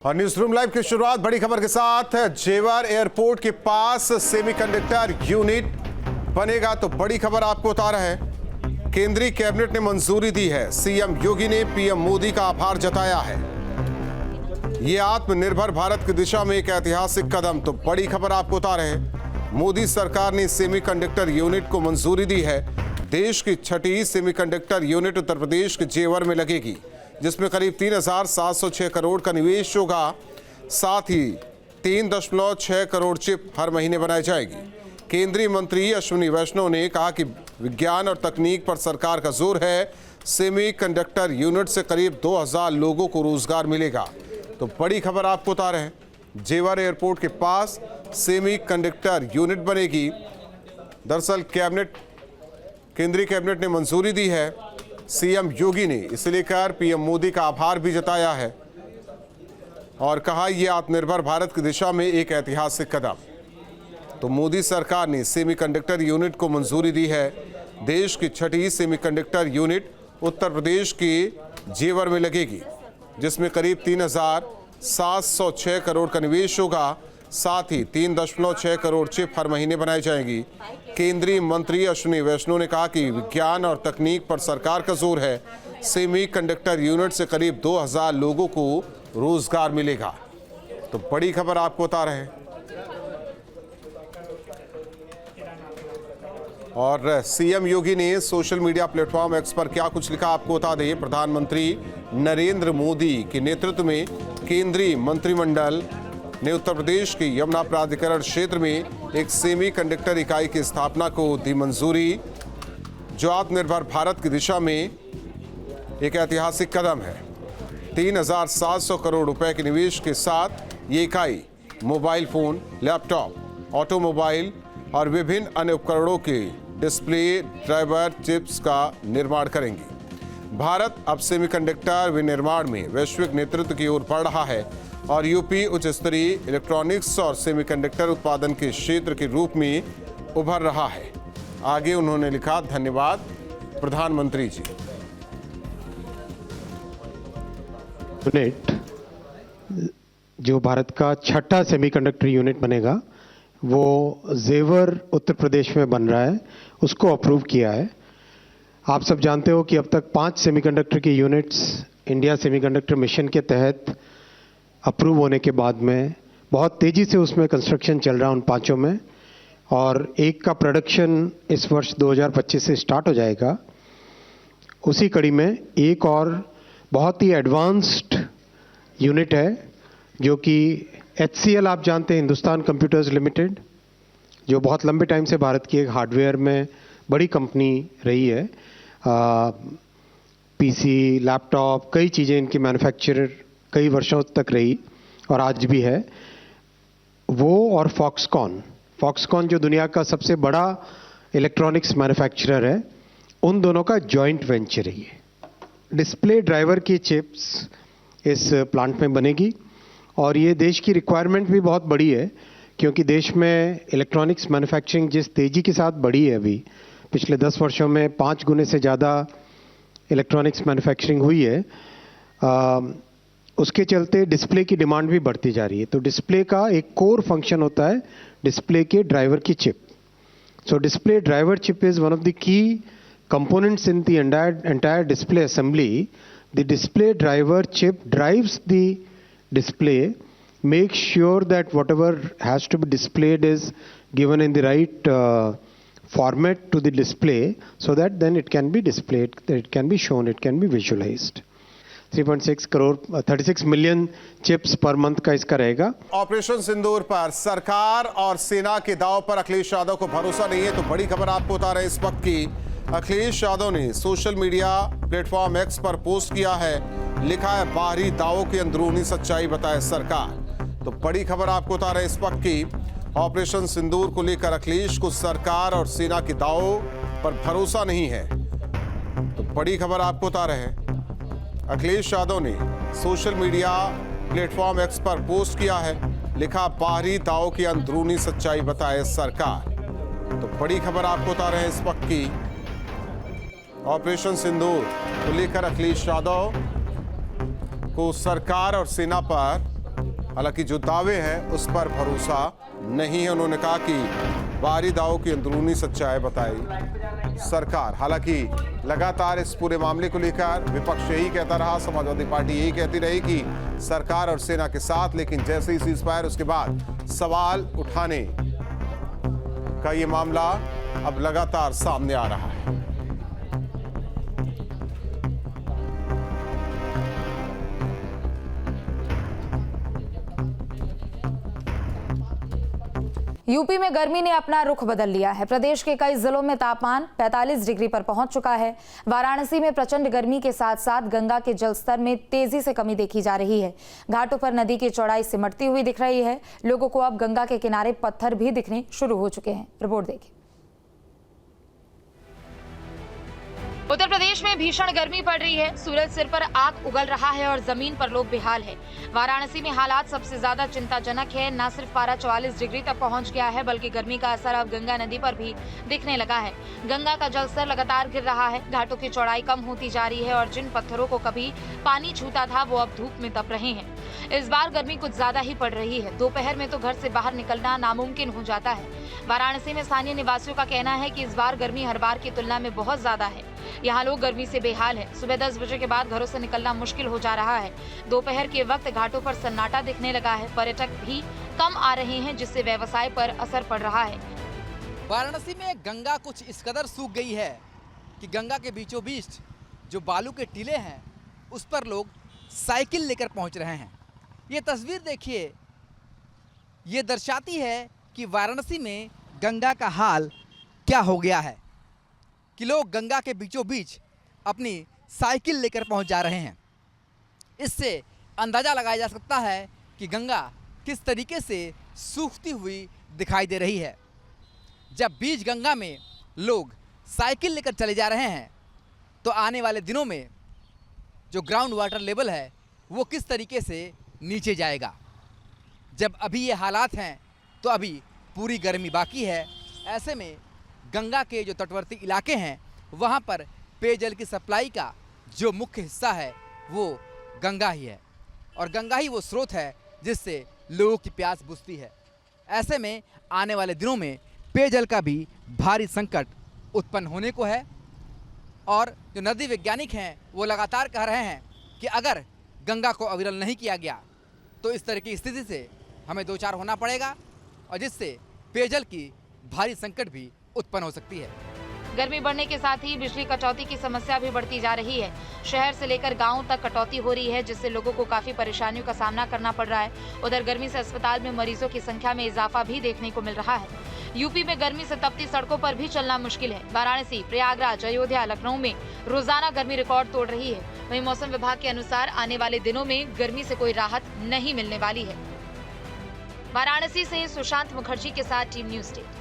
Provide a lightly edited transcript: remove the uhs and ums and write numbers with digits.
और news room live की शुरुआत बड़ी खबर के साथ। जेवर एयरपोर्ट के पास सेमीकंडक्टर यूनिट बनेगा तो बड़ी खबर आपको बता रहे हैं। केंद्रीय कैबिनेट ने मंजूरी दी है। सीएम योगी ने पीएम मोदी का आभार जताया है। ये आत्मनिर्भर भारत की दिशा में एक ऐतिहासिक कदम, तो बड़ी खबर आपको बता रहे हैं। मोदी सरकार ने सेमीकंडक्टर यूनिट को मंजूरी दी है। देश की छठी सेमीकंडक्टर यूनिट उत्तर प्रदेश के जेवर में लगेगी, जिसमें करीब 3,706 करोड़ का निवेश होगा। साथ ही 3.6 करोड़ चिप हर महीने बनाई जाएगी। केंद्रीय मंत्री अश्विनी वैष्णव ने कहा कि विज्ञान और तकनीक पर सरकार का जोर है। सेमीकंडक्टर यूनिट से करीब 2,000 लोगों को रोजगार मिलेगा। तो बड़ी खबर आपको बता रहे हैं। जेवर एयरपोर्ट के पास सेमीकंडक्टर यूनिट बनेगी। दरअसल केंद्रीय कैबिनेट ने मंजूरी दी है। सीएम योगी ने इसे लेकर पीएम मोदी का आभार भी जताया है और कहा यह आत्मनिर्भर भारत की दिशा में एक ऐतिहासिक कदम। तो मोदी सरकार ने सेमीकंडक्टर यूनिट को मंजूरी दी है। देश की छठी सेमीकंडक्टर यूनिट उत्तर प्रदेश के जेवर में लगेगी, जिसमें करीब 3,706 करोड़ का निवेश होगा। साथ ही 3.6 करोड़ चिप हर महीने बनाई जाएंगी। केंद्रीय मंत्री अश्विनी वैष्णव ने कहा कि विज्ञान और तकनीक पर सरकार का जोर है। सेमीकंडक्टर यूनिट से करीब 2,000 लोगों को रोजगार मिलेगा। तो बड़ी खबर आपको बता रहे हैं। और सीएम योगी ने सोशल मीडिया प्लेटफॉर्म एक्स पर क्या कुछ लिखा आपको बता दें। प्रधानमंत्री नरेंद्र मोदी के नेतृत्व में केंद्रीय मंत्रिमंडल ने उत्तर प्रदेश के यमुना प्राधिकरण क्षेत्र में एक सेमीकंडक्टर इकाई की स्थापना को दी मंजूरी, जो आत्मनिर्भर भारत की दिशा में एक ऐतिहासिक कदम है। 3,700 करोड़ रुपए के निवेश के साथ ये इकाई मोबाइल फोन, लैपटॉप, ऑटोमोबाइल और विभिन्न अन्य उपकरणों के डिस्प्ले ड्राइवर चिप्स का निर्माण करेंगी। भारत अब सेमीकंडक्टर विनिर्माण में वैश्विक नेतृत्व की ओर बढ़ रहा है और यूपी उच्च स्तरीय इलेक्ट्रॉनिक्स और सेमीकंडक्टर उत्पादन के क्षेत्र के रूप में उभर रहा है। आगे उन्होंने लिखा, धन्यवाद प्रधानमंत्री जी। यूनिट जो भारत का छठा सेमीकंडक्टर यूनिट बनेगा, वो जेवर उत्तर प्रदेश में बन रहा है, उसको अप्रूव किया है। आप सब जानते हो कि अब तक 5 सेमीकंडक्टर की यूनिट्स इंडिया सेमीकंडक्टर मिशन के तहत अप्रूव होने के बाद में बहुत तेज़ी से उसमें कंस्ट्रक्शन चल रहा है उन 5 में, और एक का प्रोडक्शन इस वर्ष 2025 से स्टार्ट हो जाएगा। उसी कड़ी में एक और बहुत ही एडवांस्ड यूनिट है, जो कि HCL आप जानते हैं, हिंदुस्तान कंप्यूटर्स लिमिटेड, जो बहुत लंबे टाइम से भारत की एक हार्डवेयर में बड़ी कंपनी रही है। पीसी, लैपटॉप, कई चीज़ें इनकी मैन्युफैक्चरर कई वर्षों तक रही और आज भी है। वो और फॉक्सकॉन जो दुनिया का सबसे बड़ा इलेक्ट्रॉनिक्स मैन्युफैक्चरर है, उन दोनों का जॉइंट वेंचर है ये। डिस्प्ले ड्राइवर की चिप्स इस प्लांट में बनेगी और ये देश की रिक्वायरमेंट भी बहुत बड़ी है, क्योंकि देश में इलेक्ट्रॉनिक्स मैन्युफैक्चरिंग जिस तेज़ी के साथ बढ़ी है, अभी पिछले 10 वर्षों में 5 गुने से ज़्यादा इलेक्ट्रॉनिक्स मैन्युफैक्चरिंग हुई है। उसके चलते डिस्प्ले की डिमांड भी बढ़ती जा रही है। तो डिस्प्ले का एक कोर फंक्शन होता है डिस्प्ले के ड्राइवर की chip. So display driver chip is one of the key components in the entire display assembly. The display driver chip drives the display, makes sure that whatever has to be displayed is given in the right format to the display, so that then it can be displayed, it can be shown, it can be visualized. 3.6 crore 36 million chips per month का इसका रहेगा। Operation सिंदूर पर सरकार और सेना के दांव पर अखिलेश यादव को भरोसा नहीं है, तो बड़ी खबर आपको बता रहे हैं इस वक्त की। अखिलेश यादव ने सोशल मीडिया प्लेटफॉर्म एक्स पर पोस्ट किया है, लिखा है, बाहरी दावों की अंदरूनी सच्चाई बताए सरकार। तो बड़ी खबर आपको बता रहे हैं इस वक्त की। ऑपरेशन सिंदूर को लेकर अखिलेश को सरकार और सेना के दावों पर भरोसा नहीं है, तो बड़ी खबर आपको बता रहे हैं। अखिलेश यादव ने सोशल मीडिया प्लेटफॉर्म एक्स पर पोस्ट किया है, लिखा, बाहरी दावों की अंदरूनी सच्चाई बताए सरकार। तो बड़ी खबर आपको बता रहे हैं इस वक्त की। ऑपरेशन सिंदूर को लेकर अखिलेश यादव को सरकार और सेना पर हालांकि जो दावे हैं उस पर भरोसा नहीं है। उन्होंने कहा कि बाहरी दावों की अंदरूनी सच्चाई बताई सरकार। हालांकि लगातार इस पूरे मामले को लेकर विपक्ष यही कहता रहा, समाजवादी पार्टी यही कहती रही कि सरकार और सेना के साथ, लेकिन जैसे ही सीज फायर उसके बाद सवाल उठाने का ये मामला अब लगातार सामने आ रहा है। यूपी में गर्मी ने अपना रुख बदल लिया है। प्रदेश के कई जिलों में तापमान 45 डिग्री पर पहुंच चुका है। वाराणसी में प्रचंड गर्मी के साथ साथ गंगा के जलस्तर में तेजी से कमी देखी जा रही है। घाटों पर नदी की चौड़ाई सिमटती हुई दिख रही है। लोगों को अब गंगा के किनारे पत्थर भी दिखने शुरू हो चुके हैं। रिपोर्ट देखिए। उत्तर प्रदेश में भीषण गर्मी पड़ रही है। सूरज सिर पर आग उगल रहा है और जमीन पर लोग बेहाल है। वाराणसी में हालात सबसे ज्यादा चिंताजनक है। न सिर्फ पारा 44 डिग्री तक पहुंच गया है, बल्कि गर्मी का असर अब गंगा नदी पर भी दिखने लगा है। गंगा का जलस्तर लगातार गिर रहा है। घाटों की चौड़ाई कम होती जा रही है और जिन पत्थरों को कभी पानी छूता था वो अब धूप में तप रहे हैं। इस बार गर्मी कुछ ज्यादा ही पड़ रही है। दोपहर में तो घर से बाहर निकलना नामुमकिन हो जाता है। वाराणसी में स्थानीय निवासियों का कहना है कि इस बार गर्मी हर बार की तुलना में बहुत ज्यादा है। यहाँ लोग गर्मी से बेहाल है। सुबह 10 बजे के बाद घरों से निकलना मुश्किल हो जा रहा है। दोपहर के वक्त घाटों पर सन्नाटा दिखने लगा है। पर्यटक भी कम आ रहे हैं, जिससे व्यवसाय पर असर पड़ रहा है। वाराणसी में गंगा कुछ इस कदर सूख गई है कि गंगा के बीचों बीच जो बालू के टीले हैं उस पर लोग साइकिल लेकर पहुंच रहे हैं। ये तस्वीर देखिए, ये दर्शाती है कि वाराणसी में गंगा का हाल क्या हो गया है कि लोग गंगा के बीचों बीच अपनी साइकिल लेकर पहुंच जा रहे हैं। इससे अंदाज़ा लगाया जा सकता है कि गंगा किस तरीके से सूखती हुई दिखाई दे रही है। जब बीच गंगा में लोग साइकिल लेकर चले जा रहे हैं तो आने वाले दिनों में जो ग्राउंड वाटर लेवल है वो किस तरीके से नीचे जाएगा। जब अभी ये हालात हैं तो अभी पूरी गर्मी बाकी है। ऐसे में गंगा के जो तटवर्ती इलाके हैं वहाँ पर पेयजल की सप्लाई का जो मुख्य हिस्सा है वो गंगा ही है और गंगा ही वो स्रोत है जिससे लोगों की प्यास बुझती है। ऐसे में आने वाले दिनों में पेयजल का भी भारी संकट उत्पन्न होने को है और जो नदी वैज्ञानिक हैं वो लगातार कह रहे हैं कि अगर गंगा को अविरल नहीं किया गया तो इस तरह की स्थिति से हमें दो चार होना पड़ेगा और जिससे पेयजल की भारी संकट भी उत्पन्न हो सकती है। गर्मी बढ़ने के साथ ही बिजली कटौती की समस्या भी बढ़ती जा रही है। शहर से लेकर गांव तक कटौती हो रही है, जिससे लोगों को काफी परेशानियों का सामना करना पड़ रहा है। उधर गर्मी से अस्पताल में मरीजों की संख्या में इजाफा भी देखने को मिल रहा है। यूपी में गर्मी से तपती सड़कों पर भी चलना मुश्किल है। वाराणसी, प्रयागराज, अयोध्या, लखनऊ में रोजाना गर्मी रिकॉर्ड तोड़ रही है। वहीं मौसम विभाग के अनुसार आने वाले दिनों में गर्मी से कोई राहत नहीं मिलने वाली है। वाराणसी से सुशांत मुखर्जी के साथ टीम न्यूज़ 8।